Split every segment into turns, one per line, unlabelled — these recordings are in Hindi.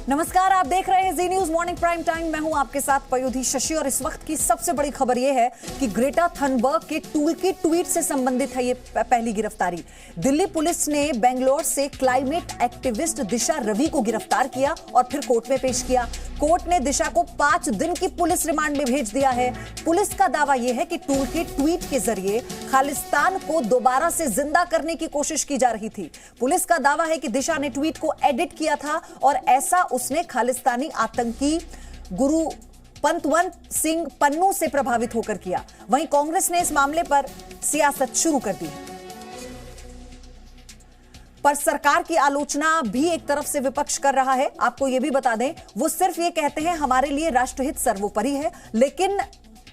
नमस्कार, आप देख रहे हैं जी न्यूज मॉर्निंग प्राइम टाइम। मैं हूं आपके साथ पयोधी शशि और इस वक्त की सबसे बड़ी खबर यह है कि ग्रेटा थनबर्ग के टूलकिट ट्वीट से संबंधित है ये पहली गिरफ्तारी। दिल्ली पुलिस ने बेंगलोर से क्लाइमेट एक्टिविस्ट दिशा रवि को गिरफ्तार किया और फिर कोर्ट में पेश किया। कोर्ट ने दिशा को 5 दिन की पुलिस रिमांड में भेज दिया है। पुलिस का दावा यह है कि टूलकिट ट्वीट के जरिए खालिस्तान को दोबारा से जिंदा करने की कोशिश की जा रही थी। पुलिस का दावा है कि दिशा ने ट्वीट को एडिट किया था और ऐसा उसने खालिस्तानी आतंकी गुरु पंतवंत सिंह पन्नू से प्रभावित होकर किया। वहीं कांग्रेस ने इस मामले पर सियासत शुरू कर दी, पर सरकार की आलोचना भी एक तरफ से विपक्ष कर रहा है। आपको यह भी बता दें, वो सिर्फ ये कहते हैं हमारे लिए राष्ट्रहित सर्वोपरि है, लेकिन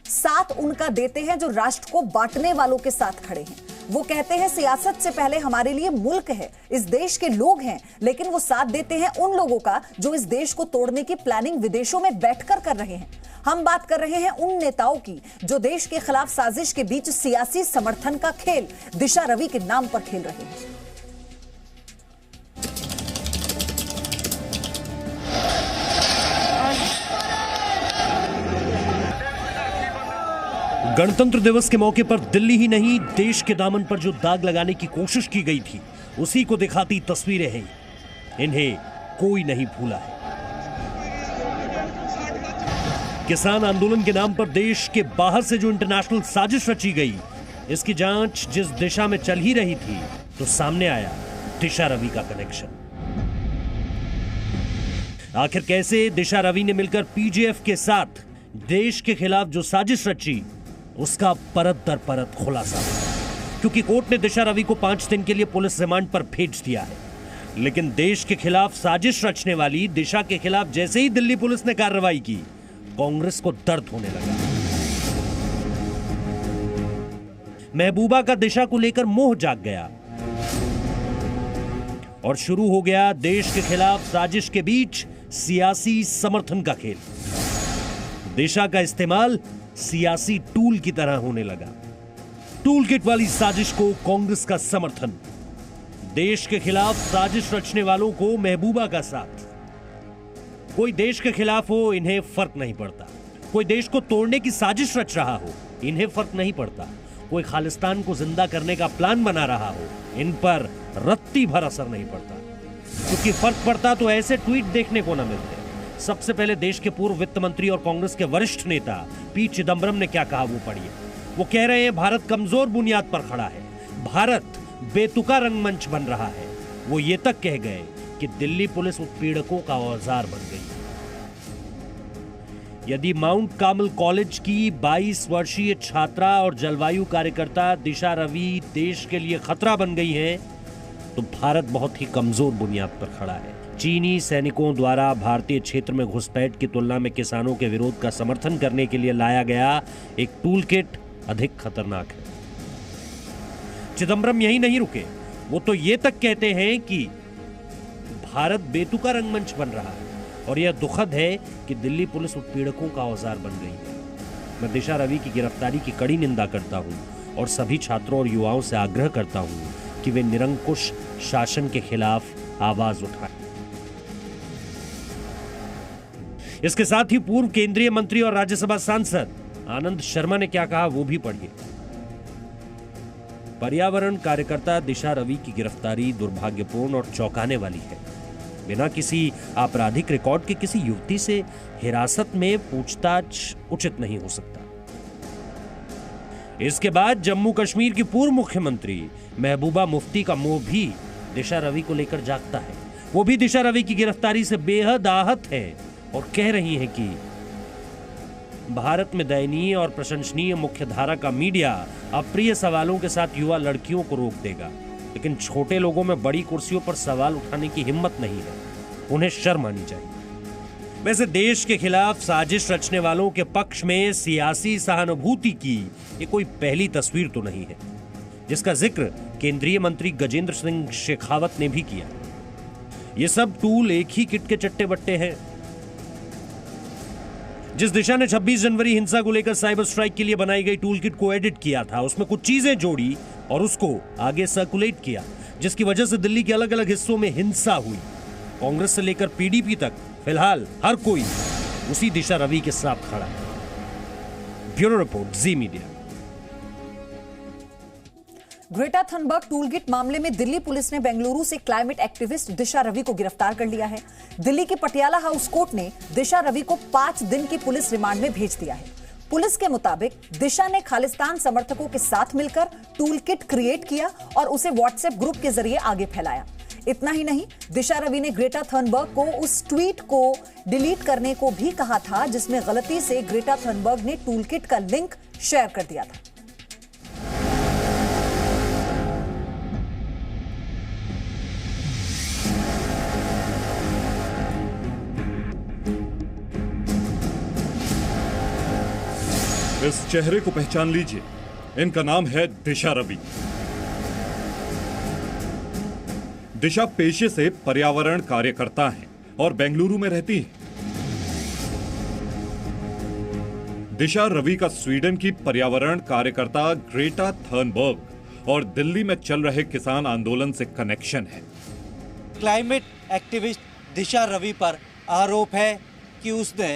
साथ उनका देते हैं जो राष्ट्र को बांटने वालों के साथ खड़े हैं। वो कहते हैं सियासत से पहले हमारे लिए मुल्क है, इस देश के लोग हैं, लेकिन वो साथ देते हैं उन लोगों का जो इस देश को तोड़ने की प्लानिंग विदेशों में बैठकर कर रहे हैं। हम बात कर रहे हैं उन नेताओं की जो देश के खिलाफ साजिश के बीच सियासी समर्थन का खेल दिशा रवि के नाम पर खेल रहे हैं।
गणतंत्र दिवस के मौके पर दिल्ली ही नहीं, देश के दामन पर जो दाग लगाने की कोशिश की गई थी, उसी को दिखाती तस्वीरें हैं। इन्हें कोई नहीं भूला है। किसान आंदोलन के नाम पर देश के बाहर से जो इंटरनेशनल साजिश रची गई, इसकी जांच जिस दिशा में चल ही रही थी, तो सामने आया दिशा रवि का कनेक्शन। आखिर कैसे दिशा रवि ने मिलकर पीजेएफ के साथ देश के खिलाफ जो साजिश रची, उसका परत दर परत खुलासा, क्योंकि कोर्ट ने दिशा रवि को 5 दिन के लिए पुलिस रिमांड पर भेज दिया है। लेकिन देश के खिलाफ साजिश रचने वाली दिशा के खिलाफ जैसे ही दिल्ली पुलिस ने कार्रवाई की, कांग्रेस को दर्द होने लगा। महबूबा का दिशा को लेकर मोह जाग गया और शुरू हो गया देश के खिलाफ साजिश के बीच सियासी समर्थन का खेल। दिशा का इस्तेमाल सियासी टूल की तरह होने लगा। टूल किट वाली साजिश को कांग्रेस का समर्थन, देश के खिलाफ साजिश रचने वालों को महबूबा का साथ। कोई देश के खिलाफ हो, इन्हें फर्क नहीं पड़ता। कोई देश को तोड़ने की साजिश रच रहा हो, इन्हें फर्क नहीं पड़ता। कोई खालिस्तान को जिंदा करने का प्लान बना रहा हो, इन पर रत्ती भर असर नहीं पड़ता, क्योंकि फर्क पड़ता तो ऐसे ट्वीट देखने को न मिलते। सबसे पहले देश के पूर्व वित्त मंत्री और कांग्रेस के वरिष्ठ नेता पी चिदंबरम ने क्या कहा, वो पढ़िए। वो कह रहे हैं भारत कमजोर बुनियाद पर खड़ा है, भारत बेतुका रंगमंच बन रहा है। वो ये तक कह गए कि दिल्ली पुलिस उत्पीड़कों का औजार बन गई। यदि माउंट कार्मल कॉलेज की 22 वर्षीय छात्रा और जलवायु कार्यकर्ता दिशा रवि देश के लिए खतरा बन गई है, तो भारत बहुत ही कमजोर बुनियाद पर खड़ा है। चीनी सैनिकों द्वारा भारतीय क्षेत्र में घुसपैठ की तुलना में किसानों के विरोध का समर्थन करने के लिए लाया गया एक टूल किट अधिक खतरनाक है। चिदंबरम यही नहीं रुके, वो तो ये तक कहते हैं कि भारत बेतुका रंगमंच बन रहा है और यह दुखद है कि दिल्ली पुलिस उत्पीड़कों का औजार बन गई है। मैं दिशा रवि की गिरफ्तारी की कड़ी निंदा करता हूं और सभी छात्रों और युवाओं से आग्रह करता हूं कि वे निरंकुश शासन के खिलाफ आवाज उठाएं। इसके साथ ही पूर्व केंद्रीय मंत्री और राज्यसभा सांसद आनंद शर्मा ने क्या कहा, वो भी पढ़िए। पर्यावरण कार्यकर्ता दिशा रवि की गिरफ्तारी दुर्भाग्यपूर्ण और चौंकाने वाली है। बिना किसी आपराधिक रिकॉर्ड के किसी युवती से हिरासत में पूछताछ उचित नहीं हो सकता। इसके बाद जम्मू कश्मीर की पूर्व मुख्यमंत्री महबूबा मुफ्ती का मोह भी दिशा रवि को लेकर जागता है। वो भी दिशा रवि की गिरफ्तारी से बेहद आहत है और कह रही हैं कि भारत में दयनीय और प्रशंसनीय मुख्यधारा का मीडिया अप्रिय सवालों के साथ युवा लड़कियों को रोक देगा, लेकिन छोटे लोगों में बड़ी कुर्सियों पर सवाल उठाने की हिम्मत नहीं है। उन्हें शर्म आनी चाहिए। वैसे देश के खिलाफ साजिश रचने वालों के पक्ष में सियासी सहानुभूति की ये कोई पहली तस्वीर तो नहीं है, जिसका जिक्र केंद्रीय मंत्री गजेंद्र सिंह शेखावत ने भी किया। ये सब टूल एक ही किट के चट्टे बट्टे हैं। जिस दिशा ने 26 जनवरी हिंसा को लेकर साइबर स्ट्राइक के लिए बनाई गई टूल किट को एडिट किया था, उसमें कुछ चीजें जोड़ी और उसको आगे सर्कुलेट किया, जिसकी वजह से दिल्ली के अलग अलग हिस्सों में हिंसा हुई कांग्रेस से लेकर पीडीपी तक फिलहाल हर कोई उसी दिशा रवि के साथ खड़ा है। ब्यूरो रिपोर्ट, जी मीडिया।
ग्रेटा थनबर्ग टूलकिट मामले में दिल्ली पुलिस ने बेंगलुरु से क्लाइमेट एक्टिविस्ट दिशा रवि को गिरफ्तार कर लिया है। दिल्ली के पटियाला हाउस कोर्ट ने दिशा रवि को 5 दिन की पुलिस रिमांड में भेज दिया है। पुलिस के मुताबिक दिशा ने खालिस्तान समर्थकों के साथ मिलकर टूलकिट क्रिएट किया और उसे व्हाट्सएप ग्रुप के जरिए आगे फैलाया। इतना ही नहीं, दिशा रवि ने ग्रेटा थनबर्ग को उस ट्वीट को डिलीट करने को भी कहा था जिसमें गलती से ग्रेटा थनबर्ग ने टूलकिट का लिंक शेयर कर दिया था।
इस चेहरे को पहचान लीजिए, इनका नाम है दिशा रवि। दिशा पेशे से पर्यावरण कार्यकर्ता हैं और बेंगलुरु में रहती हैं। दिशा रवि का स्वीडन की पर्यावरण कार्यकर्ता ग्रेटा थनबर्ग और दिल्ली में चल रहे किसान आंदोलन से कनेक्शन है।
क्लाइमेट एक्टिविस्ट दिशा रवि पर आरोप है कि उसने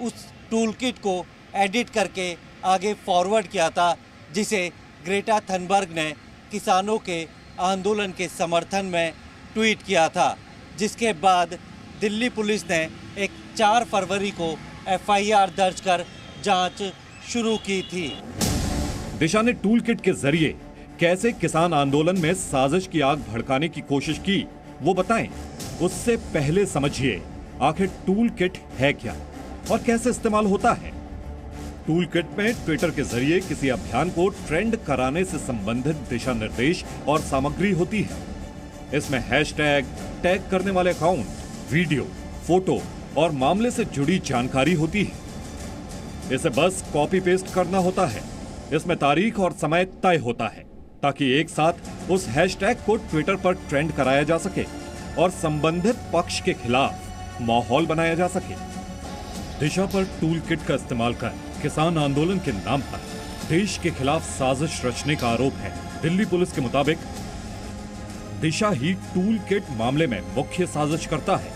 उस टूलकिट को एडिट करके आगे फॉरवर्ड किया था जिसे ग्रेटा थनबर्ग ने किसानों के आंदोलन के समर्थन में ट्वीट किया था, जिसके बाद दिल्ली पुलिस ने एक 4 फरवरी को एफआईआर दर्ज कर जांच शुरू की थी।
दिशा ने टूलकिट के जरिए कैसे किसान आंदोलन में साजिश की आग भड़काने की कोशिश की, वो बताएं। उससे पहले समझिए आखिर टूलकिट है क्या और कैसे इस्तेमाल होता है। टूलकिट में ट्विटर के जरिए किसी अभियान को ट्रेंड कराने से संबंधित दिशा निर्देश और सामग्री होती है। इसमें हैशटैग, टैग करने वाले अकाउंट, वीडियो, फोटो और मामले से जुड़ी जानकारी होती है। इसे बस कॉपी पेस्ट करना होता है। इसमें तारीख और समय तय होता है ताकि एक साथ उस हैशटैग को ट्विटर पर ट्रेंड कराया जा सके और संबंधित पक्ष के खिलाफ माहौल बनाया जा सके। दिशा पर टूलकिट का इस्तेमाल कर किसान आंदोलन के नाम पर देश के खिलाफ साजिश रचने का आरोप है। दिल्ली पुलिस के मुताबिक दिशा ही टूलकिट मामले में मुख्य साजिश करता है।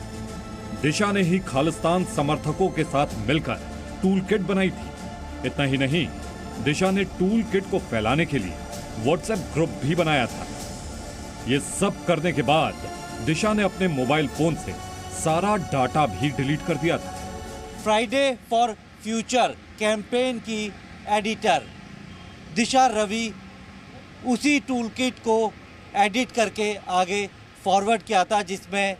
दिशा ने ही खालिस्तान समर्थकों के साथ मिलकर टूलकिट बनाई थी। इतना ही नहीं, दिशा ने टूलकिट को फैलाने के लिए व्हाट्सएप ग्रुप भी बनाया था। ये सब करने के बाद दिशा ने अपने मोबाइल फोन से सारा डाटा भी डिलीट कर दिया था।
फ्राइडे फॉर फ्यूचर कैंपेन की एडिटर दिशा रवि उसी टूलकिट को एडिट करके आगे फॉरवर्ड किया था जिसमें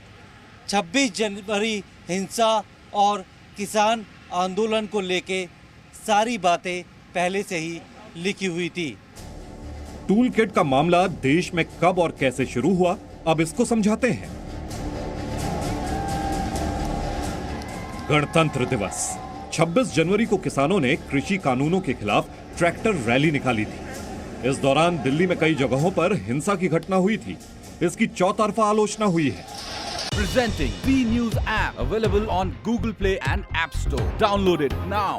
26 जनवरी हिंसा और किसान आंदोलन को लेके सारी बातें पहले से ही लिखी हुई थी।
टूलकिट का मामला देश में कब और कैसे शुरू हुआ, अब इसको समझाते हैं। गणतंत्र दिवस 26 जनवरी को किसानों ने कृषि कानूनों के खिलाफ ट्रैक्टर रैली निकाली थी। इस दौरान दिल्ली में कई जगहों पर हिंसा की घटना हुई थी। इसकी चौतरफा आलोचना हुई है।
Presenting B News app available on Google Play and App Store. Download it now.